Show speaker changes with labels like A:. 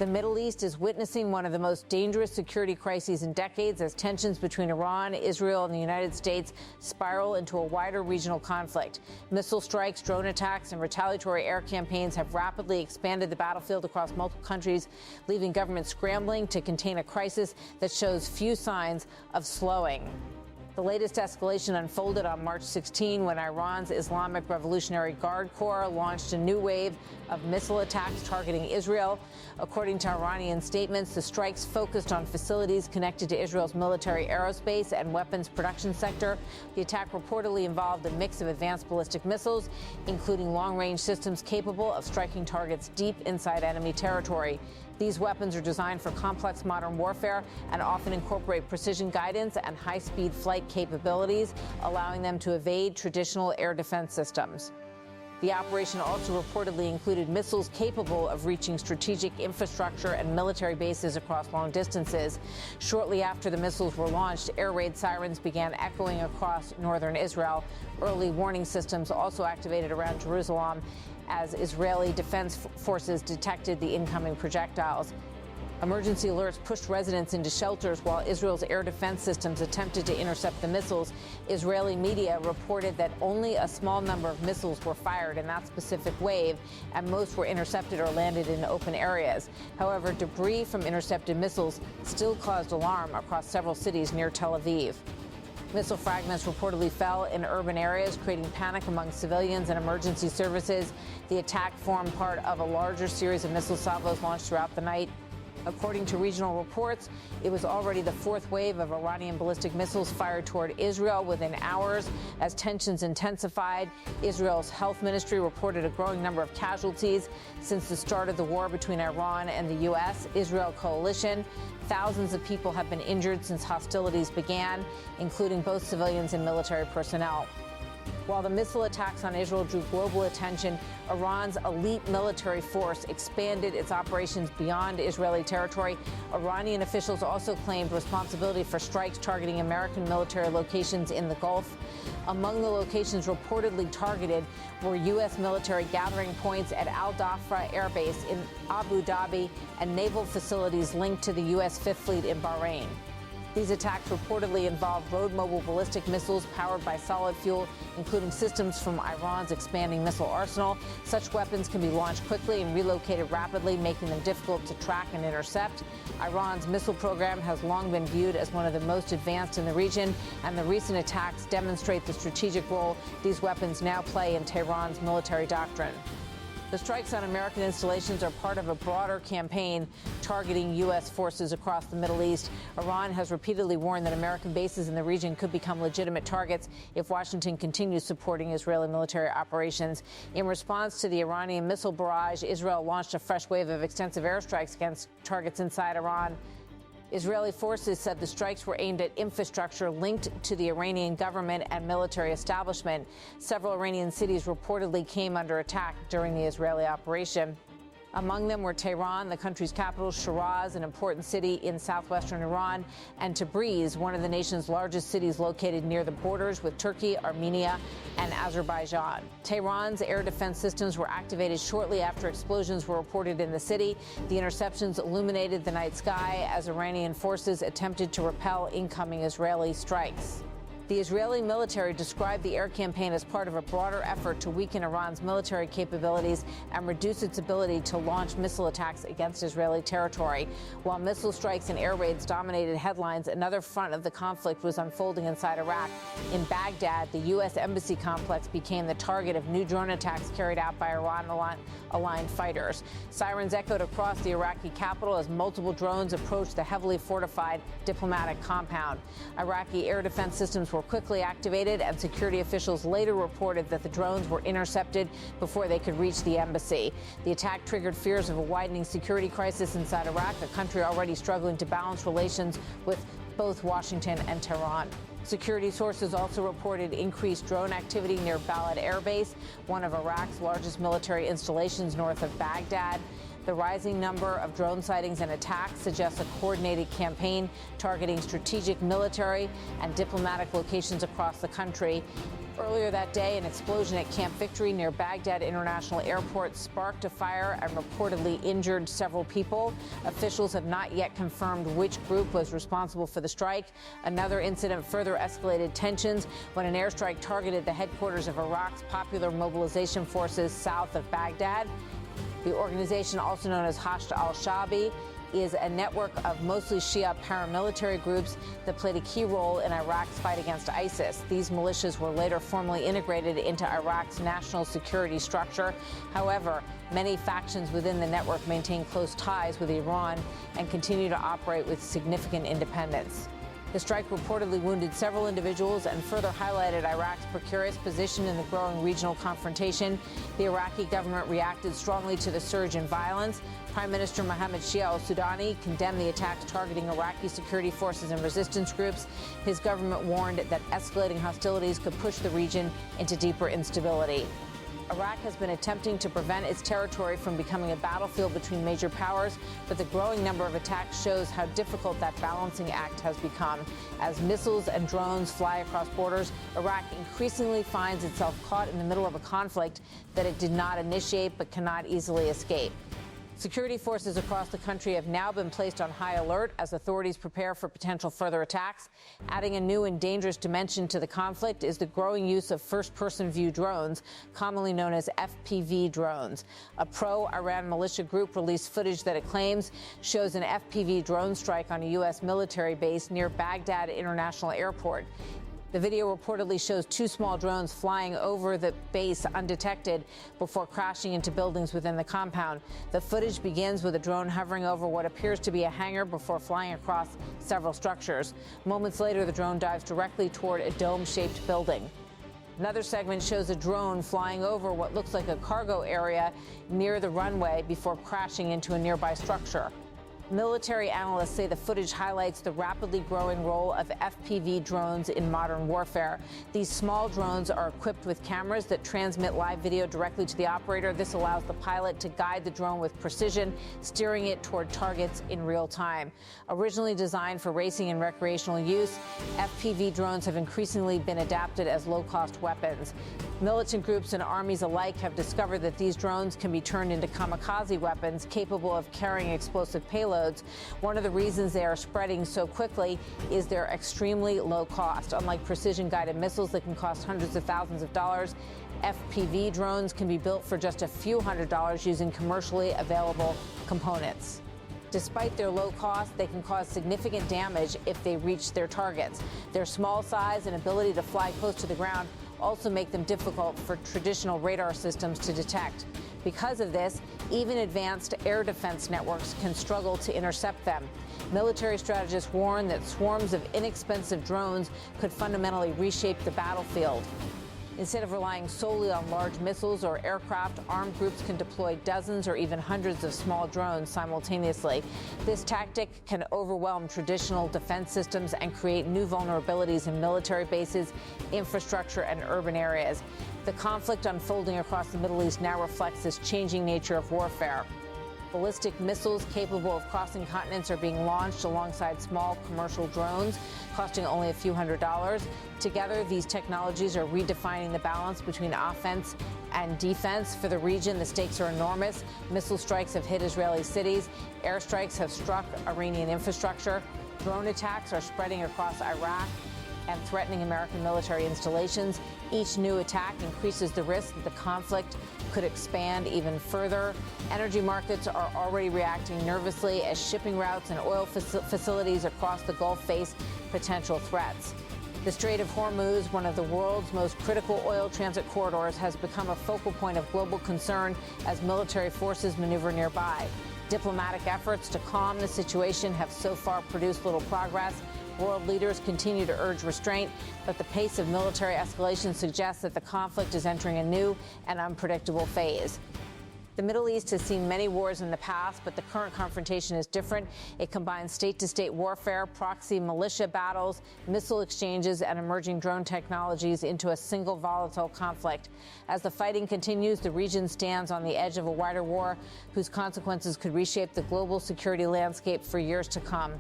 A: The Middle East is witnessing one of the most dangerous security crises in decades as tensions between Iran, Israel, and the United States spiral into a wider regional conflict. Missile strikes, drone attacks, and retaliatory air campaigns have rapidly expanded the battlefield across multiple countries, leaving governments scrambling to contain a crisis that shows few signs of slowing. The latest escalation unfolded on March 16 when Iran's Islamic Revolutionary Guard Corps launched a new wave of missile attacks targeting Israel. According to Iranian statements, the strikes focused on facilities connected to Israel's military aerospace and weapons production sector. The attack reportedly involved a mix of advanced ballistic missiles, including long-range systems capable of striking targets deep inside enemy territory. These weapons are designed for complex modern warfare and often incorporate precision guidance and high-speed flight capabilities, allowing them to evade traditional air defense systems. The operation also reportedly included missiles capable of reaching strategic infrastructure and military bases across long distances. Shortly after the missiles were launched, air raid sirens began echoing across northern Israel. Early warning systems also activated around Jerusalem as Israeli defense forces detected the incoming projectiles. Emergency alerts pushed residents into shelters while Israel's air defense systems attempted to intercept the missiles. Israeli media reported that only a small number of missiles were fired in that specific wave, and most were intercepted or landed in open areas. However, debris from intercepted missiles still caused alarm across several cities near Tel Aviv. Missile fragments reportedly fell in urban areas, creating panic among civilians and emergency services. The attack formed part of a larger series of missile salvos launched throughout the night. According to regional reports, it was already the fourth wave of Iranian ballistic missiles fired toward Israel within hours as tensions intensified. Israel's health ministry reported a growing number of casualties since the start of the war between Iran and the U.S.-Israel coalition. Thousands of people have been injured since hostilities began, including both civilians and military personnel. While the missile attacks on Israel drew global attention, Iran's elite military force expanded its operations beyond Israeli territory. Iranian officials also claimed responsibility for strikes targeting American military locations in the Gulf. Among the locations reportedly targeted were U.S. military gathering points at Al-Dhafra Air Base in Abu Dhabi and naval facilities linked to the U.S. Fifth Fleet in Bahrain. These attacks reportedly involved road-mobile ballistic missiles powered by solid fuel, including systems from Iran's expanding missile arsenal. Such weapons can be launched quickly and relocated rapidly, making them difficult to track and intercept. Iran's missile program has long been viewed as one of the most advanced in the region, and the recent attacks demonstrate the strategic role these weapons now play in Tehran's military doctrine. The strikes on American installations are part of a broader campaign targeting U.S. forces across the Middle East. Iran has repeatedly warned that American bases in the region could become legitimate targets if Washington continues supporting Israeli military operations. In response to the Iranian missile barrage, Israel launched a fresh wave of extensive airstrikes against targets inside Iran. Israeli forces said the strikes were aimed at infrastructure linked to the Iranian government and military establishment. Several Iranian cities reportedly came under attack during the Israeli operation. Among them were Tehran, the country's capital, Shiraz, an important city in southwestern Iran, and Tabriz, one of the nation's largest cities located near the borders with Turkey, Armenia, and Azerbaijan. Tehran's air defense systems were activated shortly after explosions were reported in the city. The interceptions illuminated the night sky as Iranian forces attempted to repel incoming Israeli strikes. The Israeli military described the air campaign as part of a broader effort to weaken Iran's military capabilities and reduce its ability to launch missile attacks against Israeli territory. While missile strikes and air raids dominated headlines, another front of the conflict was unfolding inside Iraq. In Baghdad, the U.S. embassy complex became the target of new drone attacks carried out by Iran-aligned fighters. Sirens echoed across the Iraqi capital as multiple drones approached the heavily fortified diplomatic compound. Iraqi air defense systems were quickly activated, and security officials later reported that the drones were intercepted before they could reach the embassy. The attack triggered fears of a widening security crisis inside Iraq, a country already struggling to balance relations with both Washington and Tehran. Security sources also reported increased drone activity near Balad Air Base, one of Iraq's largest military installations north of Baghdad. The rising number of drone sightings and attacks suggests a coordinated campaign targeting strategic military and diplomatic locations across the country. Earlier that day, an explosion at Camp Victory near Baghdad International Airport sparked a fire and reportedly injured several people. Officials have not yet confirmed which group was responsible for the strike. Another incident further escalated tensions when an airstrike targeted the headquarters of Iraq's Popular Mobilization Forces south of Baghdad. The organization, also known as Hashd al-Shaabi, is a network of mostly Shia paramilitary groups that played a key role in Iraq's fight against ISIS. These militias were later formally integrated into Iraq's national security structure. However, many factions within the network maintain close ties with Iran and continue to operate with significant independence. The strike reportedly wounded several individuals and further highlighted Iraq's precarious position in the growing regional confrontation. The Iraqi government reacted strongly to the surge in violence. Prime Minister Mohammed Shia al-Sudani condemned the attacks targeting Iraqi security forces and resistance groups. His government warned that escalating hostilities could push the region into deeper instability. Iraq has been attempting to prevent its territory from becoming a battlefield between major powers, but the growing number of attacks shows how difficult that balancing act has become. As missiles and drones fly across borders, Iraq increasingly finds itself caught in the middle of a conflict that it did not initiate but cannot easily escape. Security forces across the country have now been placed on high alert as authorities prepare for potential further attacks. Adding a new and dangerous dimension to the conflict is the growing use of first-person view drones, commonly known as FPV drones. A pro-Iran militia group released footage that it claims shows an FPV drone strike on a U.S. military base near Baghdad International Airport. The video reportedly shows two small drones flying over the base undetected before crashing into buildings within the compound. The footage begins with a drone hovering over what appears to be a hangar before flying across several structures. Moments later, the drone dives directly toward a dome-shaped building. Another segment shows a drone flying over what looks like a cargo area near the runway before crashing into a nearby structure. Military analysts say the footage highlights the rapidly growing role of FPV drones in modern warfare. These small drones are equipped with cameras that transmit live video directly to the operator. This allows the pilot to guide the drone with precision, steering it toward targets in real time. Originally designed for racing and recreational use, FPV drones have increasingly been adapted as low-cost weapons. Militant groups and armies alike have discovered that these drones can be turned into kamikaze weapons capable of carrying explosive payloads. One of the reasons they are spreading so quickly is their extremely low cost. Unlike precision-guided missiles that can cost hundreds of thousands of dollars, FPV drones can be built for just a few $100s using commercially available components. Despite their low cost, they can cause significant damage if they reach their targets. Their small size and ability to fly close to the ground also make them difficult for traditional radar systems to detect. Because of this, even advanced air defense networks can struggle to intercept them. Military strategists warn that swarms of inexpensive drones could fundamentally reshape the battlefield. Instead of relying solely on large missiles or aircraft, armed groups can deploy dozens or even hundreds of small drones simultaneously. This tactic can overwhelm traditional defense systems and create new vulnerabilities in military bases, infrastructure, and urban areas. The conflict unfolding across the Middle East now reflects this changing nature of warfare. Ballistic missiles capable of crossing continents are being launched alongside small commercial drones, costing only a few $100s. Together, these technologies are redefining the balance between offense and defense. For the region, the stakes are enormous. Missile strikes have hit Israeli cities. Airstrikes have struck Iranian infrastructure. Drone attacks are spreading across Iraq and threatening American military installations. Each new attack increases the risk that the conflict could expand even further. Energy markets are already reacting nervously as shipping routes and oil facilities across the Gulf face potential threats. The Strait of Hormuz, one of the world's most critical oil transit corridors, has become a focal point of global concern as military forces maneuver nearby. Diplomatic efforts to calm the situation have so far produced little progress. World leaders continue to urge restraint, but the pace of military escalation suggests that the conflict is entering a new and unpredictable phase. The Middle East has seen many wars in the past, but the current confrontation is different. It combines state-to-state warfare, proxy militia battles, missile exchanges, and emerging drone technologies into a single volatile conflict. As the fighting continues, the region stands on the edge of a wider war whose consequences could reshape the global security landscape for years to come.